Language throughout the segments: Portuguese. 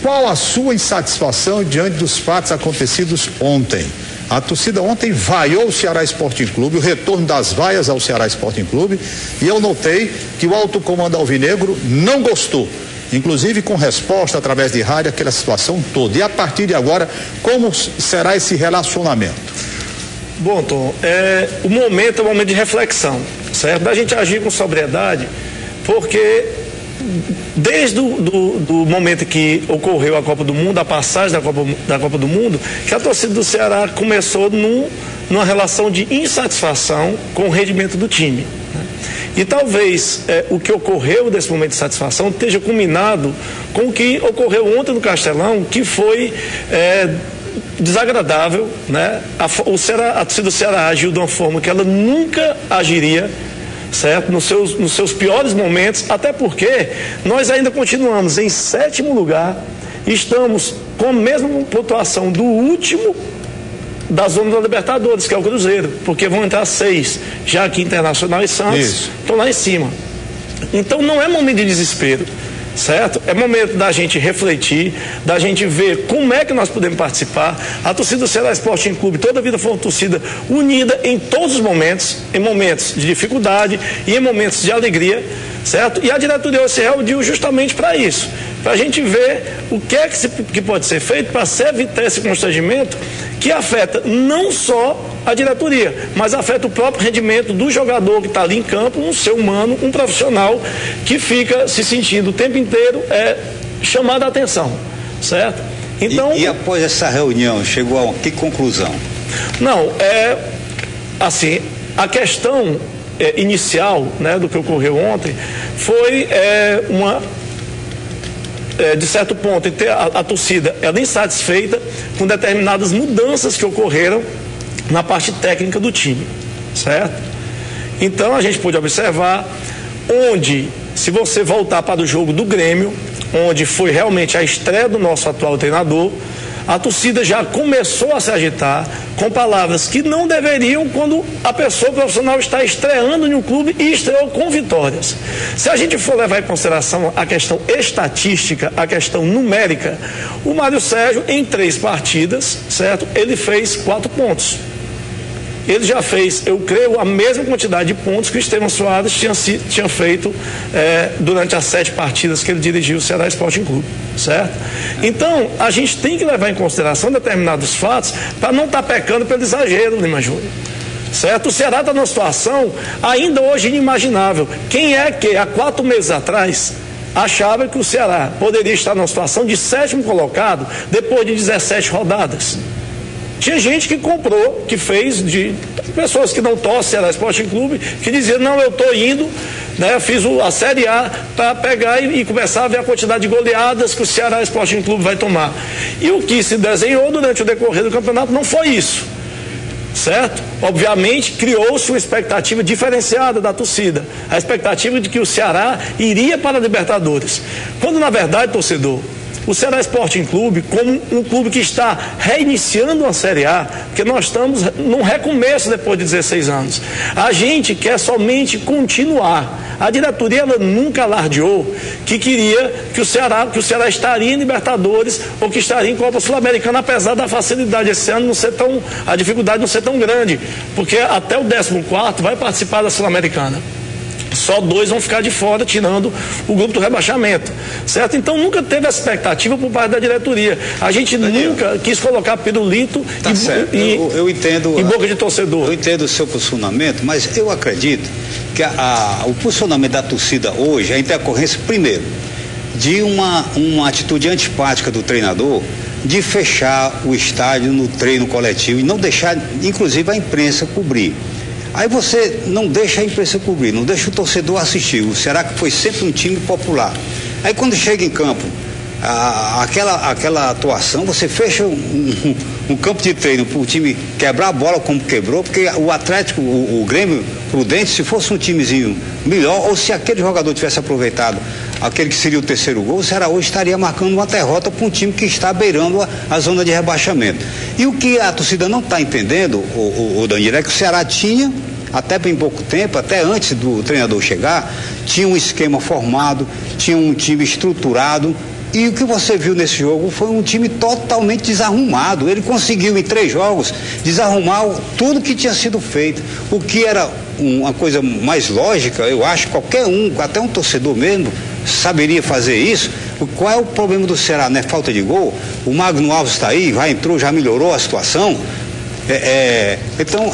qual a sua insatisfação diante dos fatos acontecidos ontem? A torcida ontem vaiou o Ceará Sporting Clube, o retorno das vaias ao Ceará Sporting Clube, e eu notei que o alto comando alvinegro não gostou, inclusive com resposta através de rádio, aquela situação toda. E a partir de agora, como será esse relacionamento? Bom, Tom, o momento é um momento de reflexão, certo? Da gente agir com sobriedade, porque desde do momento que ocorreu a Copa do Mundo, a passagem da Copa do Mundo, que a torcida do Ceará começou numa relação de insatisfação com o rendimento do time, né? E talvez o que ocorreu desse momento de satisfação esteja culminado com o que ocorreu ontem no Castelão, que foi desagradável, né? A torcida do Ceará agiu de uma forma que ela nunca agiria, certo? Nos seus piores momentos, até porque nós ainda continuamos em 7º lugar, estamos com a mesma pontuação do último da zona da Libertadores, que é o Cruzeiro, porque vão entrar 6, já que Internacional e Santos estão lá em cima. Então não é momento de desespero, certo? É momento da gente refletir, da gente ver como é que nós podemos participar. A torcida do Ceará Sporting Clube toda a vida foi uma torcida unida em todos os momentos, em momentos de dificuldade e em momentos de alegria, certo? E a diretoria se reuniu justamente para isso, para a gente ver o que é que pode ser feito para se evitar esse constrangimento que afeta não só a diretoria, mas afeta o próprio rendimento do jogador que está ali em campo, um ser humano, um profissional que fica se sentindo o tempo inteiro chamado a atenção, certo? Então, e após essa reunião, chegou a que conclusão? Não, assim, a questão inicial, né, do que ocorreu ontem foi de certo ponto, a torcida ela insatisfeita com determinadas mudanças que ocorreram na parte técnica do time, certo? Então a gente pôde observar onde, se você voltar para o jogo do Grêmio, onde foi realmente a estreia do nosso atual treinador, a torcida já começou a se agitar com palavras que não deveriam quando a pessoa profissional está estreando em um clube e estreou com vitórias. Se a gente for levar em consideração a questão estatística, a questão numérica, o Mário Sérgio, em 3 partidas, certo? Ele fez 4 pontos. Ele já fez, eu creio, a mesma quantidade de pontos que o Estevão Soares tinha feito durante as 7 partidas que ele dirigiu o Ceará Sporting Clube, certo? Então, a gente tem que levar em consideração determinados fatos para não estar pecando pelo exagero, Lima Júnior, certo? O Ceará está numa situação ainda hoje inimaginável. Quem é que há 4 meses atrás achava que o Ceará poderia estar numa situação de 7º colocado depois de 17 rodadas? Tinha gente que comprou, que fez, de pessoas que não torcem Ceará Sporting Clube, que diziam, não, eu estou indo, né, fiz a Série A para pegar e começar a ver a quantidade de goleadas que o Ceará Sporting Clube vai tomar. E o que se desenhou durante o decorrer do campeonato não foi isso, certo? Obviamente criou-se uma expectativa diferenciada da torcida, a expectativa de que o Ceará iria para a Libertadores, quando na verdade, torcedor, o Ceará Sporting Clube, como um clube que está reiniciando uma Série A, porque nós estamos num recomeço depois de 16 anos. A gente quer somente continuar. A diretoria ela nunca alardeou que queria que o Ceará estaria em Libertadores ou que estaria em Copa Sul-Americana, apesar da facilidade esse ano não ser tão, a dificuldade não ser tão grande, porque até o 14º vai participar da Sul-Americana. Só 2 vão ficar de fora, tirando o grupo do rebaixamento, certo? Então nunca teve essa expectativa por parte da diretoria. A gente nunca quis colocar pirulito eu entendo, em boca de torcedor. Eu entendo o seu posicionamento, mas eu acredito que o posicionamento da torcida hoje é a intercorrência, primeiro, de uma atitude antipática do treinador de fechar o estádio no treino coletivo e não deixar, inclusive, a imprensa cobrir. Aí você não deixa a imprensa cobrir, não deixa o torcedor assistir. O Ceará que foi sempre um time popular. Aí quando chega em campo, aquela atuação, você fecha um campo de treino para o time quebrar a bola como quebrou, porque o Atlético, o Grêmio Prudente, se fosse um timezinho melhor, ou se aquele jogador tivesse aproveitado aquele que seria o 3º gol, o Ceará hoje estaria marcando uma derrota para um time que está beirando a zona de rebaixamento. E o que a torcida não está entendendo, o Danilo, é que o Ceará tinha, até bem pouco tempo, até antes do treinador chegar, tinha um esquema formado, tinha um time estruturado, E o que você viu nesse jogo foi um time totalmente desarrumado. Ele conseguiu, em 3 jogos, desarrumar tudo que tinha sido feito. O que era uma coisa mais lógica, eu acho, qualquer um, até um torcedor mesmo, saberia fazer isso. Qual é o problema do Ceará? Não é falta de gol? O Magno Alves está aí, entrou, já melhorou a situação. Então,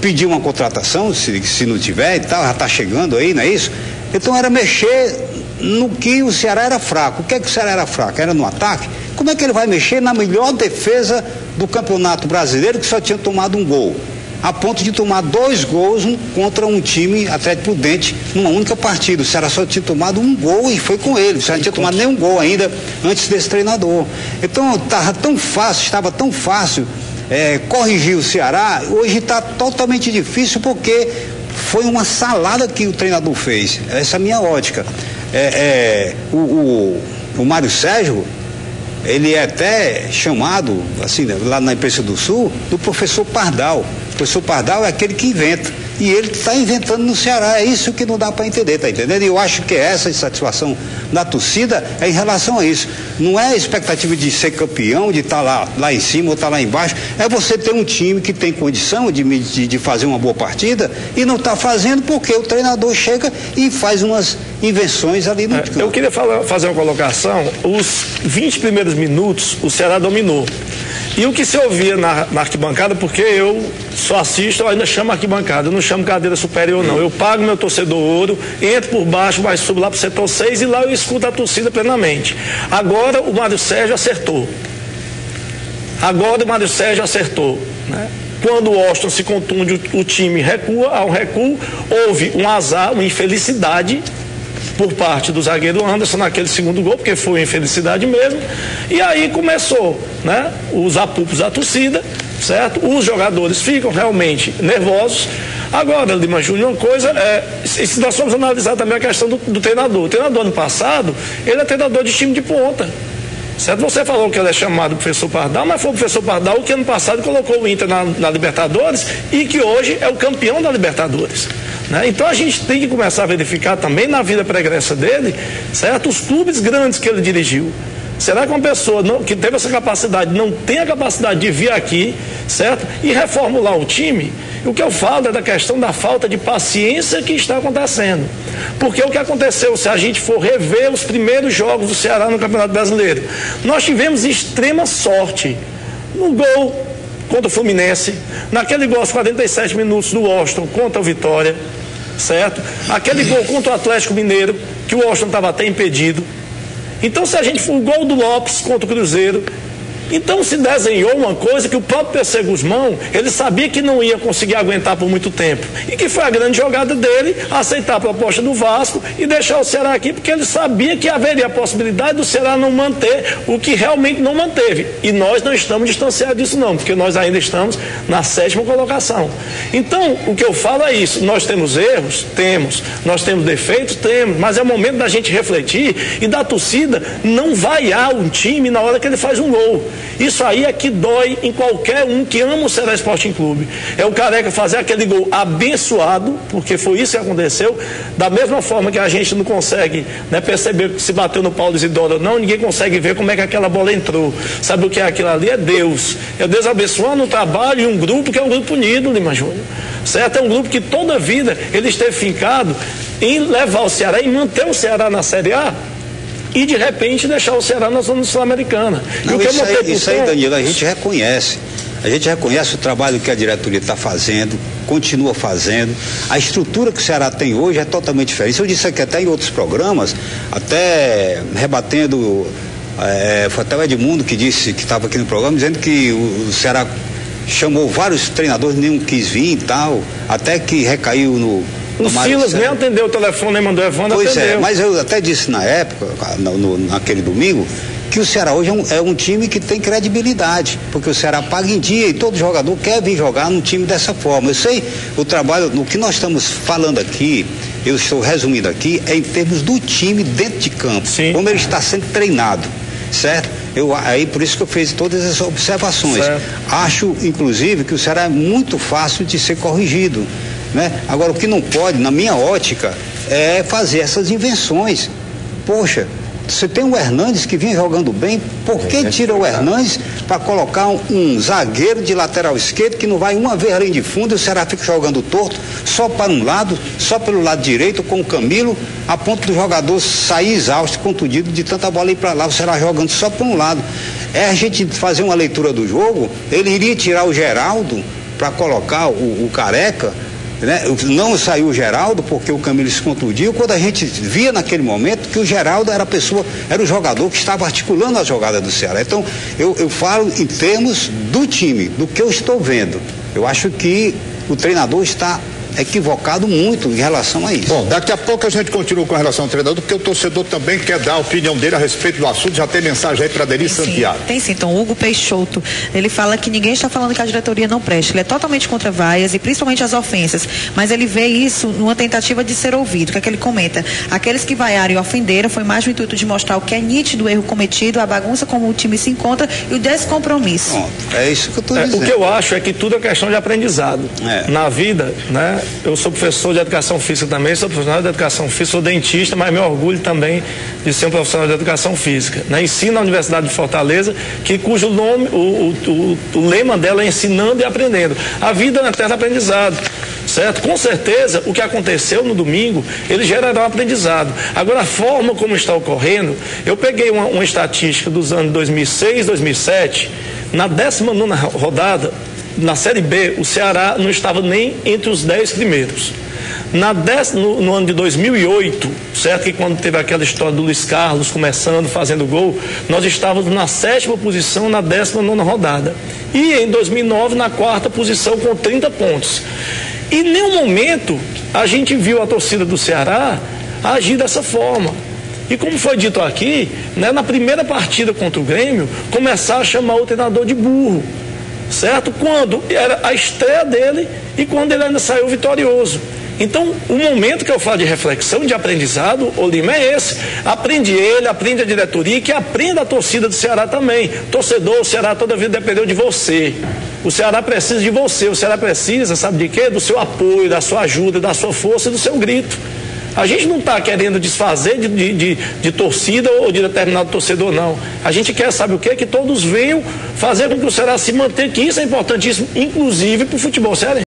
pedir uma contratação, se não tiver e tal, já está chegando aí, não é isso? Então era mexer no que o Ceará era fraco. O que é que o Ceará era fraco? Era no ataque? Como é que ele vai mexer na melhor defesa do Campeonato Brasileiro, que só tinha tomado um gol? A ponto de tomar 2 gols contra um time Atlético Prudente numa única partida. O Ceará só tinha tomado um gol e foi com ele. O Ceará não tinha tomado nenhum gol ainda antes desse treinador. Então estava tão fácil corrigir o Ceará. Hoje está totalmente difícil porque foi uma salada que o treinador fez. Essa é a minha ótica. O Mário Sérgio, ele é até chamado, assim, lá na imprensa do Sul, do professor Pardal. O professor Pardal é aquele que inventa. E ele está inventando no Ceará. É isso que não dá para entender, tá entendendo? E eu acho que essa insatisfação da torcida é em relação a isso. Não é a expectativa de ser campeão, de estar lá em cima ou estar lá embaixo. É você ter um time que tem condição de fazer uma boa partida e não está fazendo porque o treinador chega e faz umas invenções ali no campo. Eu queria fazer uma colocação. Os 20 primeiros minutos o Ceará dominou. E o que se ouvia na arquibancada, porque eu só assisto, eu ainda chamo arquibancada, eu não chamo cadeira superior não. Eu pago meu torcedor ouro, entro por baixo, mas subo lá pro setor 6 e lá eu escuto a torcida plenamente. Agora o Mário Sérgio acertou. Né? Quando o Austin se contunde, o time recua, há um recuo, houve um azar, uma infelicidade por parte do zagueiro Anderson naquele segundo gol, porque foi uma infelicidade mesmo, e aí começou, né, os apupos da torcida, certo? Os jogadores ficam realmente nervosos. Agora, Lima Júnior, uma coisa se nós formos analisar também a questão do treinador. O treinador ano passado, ele é treinador de time de ponta. Certo? Você falou que ele é chamado professor Pardal, mas foi o professor Pardal que ano passado colocou o Inter na Libertadores e que hoje é o campeão da Libertadores. Né? Então a gente tem que começar a verificar também na vida pregressa dele, certo? Os clubes grandes que ele dirigiu. Será que uma pessoa que teve essa capacidade não tem a capacidade de vir aqui, certo? E reformular o time? O que eu falo é da questão da falta de paciência que está acontecendo. Porque o que aconteceu, se a gente for rever os primeiros jogos do Ceará no Campeonato Brasileiro, nós tivemos extrema sorte no gol contra o Fluminense, naquele gol aos 47 minutos do Austin contra o Vitória, certo? Aquele gol contra o Atlético Mineiro, que o Austin estava até impedido. Então, se a gente for o gol do Lopes contra o Cruzeiro, então se desenhou uma coisa que o próprio PC Guzmão, ele sabia que não ia conseguir aguentar por muito tempo, e que foi a grande jogada dele, aceitar a proposta do Vasco e deixar o Ceará aqui, porque ele sabia que haveria a possibilidade do Ceará não manter o que realmente não manteve, e nós não estamos distanciados disso não, porque nós ainda estamos na 7ª colocação. Então, o que eu falo é isso: nós temos erros? Temos. Nós temos defeitos? Temos. Mas é o momento da gente refletir e da torcida não vaiar um time na hora que ele faz um gol. Isso aí é que dói em qualquer um que ama o Ceará Sporting Clube. É o Careca fazer aquele gol abençoado, porque foi isso que aconteceu. Da mesma forma que a gente não consegue, né, perceber se bateu no Paulo Isidoro ou não, ninguém consegue ver como é que aquela bola entrou. Sabe o que é aquilo ali? É Deus. É Deus abençoando um trabalho e um grupo que é um grupo unido, Lima Júnior. Certo? É um grupo que toda a vida ele esteve fincado em levar o Ceará, em manter o Ceará na Série A, e de repente deixar o Ceará na zona sul-americana. Isso aí, Danilo, a gente reconhece. A gente reconhece o trabalho que a diretoria está fazendo, continua fazendo. A estrutura que o Ceará tem hoje é totalmente diferente. Eu disse aqui até em outros programas, até rebatendo, foi até o Edmundo que disse, que estava aqui no programa, dizendo que o Ceará chamou vários treinadores, nenhum quis vir e tal, até que recaiu no O Silas nem atendeu o telefone, nem mandou Evandro atendeu. Pois é, mas eu até disse na época, naquele domingo, que o Ceará hoje é um time que tem credibilidade, porque o Ceará paga em dia e todo jogador quer vir jogar num time dessa forma. Eu sei, o trabalho, no que nós estamos falando aqui, eu estou resumindo aqui, é em termos do time dentro de campo. Sim. Como ele está sendo treinado, certo? Aí por isso que eu fiz todas essas observações. Certo. Acho, inclusive, que o Ceará é muito fácil de ser corrigido, né? Agora, o que não pode, na minha ótica, é fazer essas invenções. Poxa, Você tem o Hernandes que vinha jogando bem, por que tira o Hernandes para colocar um zagueiro de lateral esquerdo que não vai uma vez além de fundo e o Ceará fica jogando torto, só para um lado, só pelo lado direito com o Camilo, a ponto do jogador sair exausto, contundido de tanta bola ir para lá, o Ceará jogando só para um lado. A gente fazer uma leitura do jogo, ele iria tirar o Geraldo para colocar o Careca, né? Não saiu o Geraldo porque o Camilo se contundiu, quando a gente via naquele momento que o Geraldo era o jogador que estava articulando a jogada do Ceará. Então eu falo em termos do time, do que eu estou vendo. Eu acho que o treinador está equivocado muito em relação a isso. Bom, daqui a pouco a gente continua com relação ao treinador, porque o torcedor também quer dar a opinião dele a respeito do assunto. Já tem mensagem aí para Deli Santiago. Tem sim, então Hugo Peixoto, ele fala que ninguém está falando que a diretoria não presta, ele é totalmente contra vaias e principalmente as ofensas, mas ele vê isso numa tentativa de ser ouvido. O que é que ele comenta? Aqueles que vaiaram e ofenderam foi mais no intuito de mostrar o que é nítido, o erro cometido, a bagunça como o time se encontra e o descompromisso. Pronto, é isso que eu estou dizendo. O que eu acho é que tudo é questão de aprendizado. Na vida, né? Eu sou professor de educação física também, sou profissional de educação física, sou dentista, mas me orgulho também de ser um profissional de educação física. Né? Ensino na Universidade de Fortaleza, cujo nome, o lema dela é ensinando e aprendendo. A vida é um eterno aprendizado, certo? Com certeza, o que aconteceu no domingo, ele gerará um aprendizado. Agora, a forma como está ocorrendo, eu peguei uma estatística dos anos 2006, 2007, na 19ª rodada, na Série B, o Ceará não estava nem entre os 10 primeiros. No ano de 2008, certo? Que quando teve aquela história do Luiz Carlos começando, fazendo gol, nós estávamos na 7ª posição na 19ª rodada. E em 2009, na 4ª posição com 30 pontos. E em nenhum momento a gente viu a torcida do Ceará agir dessa forma. E como foi dito aqui, né, na primeira partida contra o Grêmio, começar a chamar o treinador de burro. Certo? Quando era a estreia dele e quando ele ainda saiu vitorioso. Então, o momento que eu falo de reflexão, de aprendizado, o Lima, é esse. Aprende ele, aprende a diretoria e que aprenda a torcida do Ceará também. Torcedor, o Ceará toda a vida dependeu de você. O Ceará precisa de você. O Ceará precisa, sabe de quê? Do seu apoio, da sua ajuda, da sua força e do seu grito. A gente não está querendo desfazer de torcida ou de determinado torcedor, não. A gente quer, sabe o quê? Que todos venham fazer com que o Ceará se mantenha, que isso é importantíssimo, inclusive para o futebol cearense.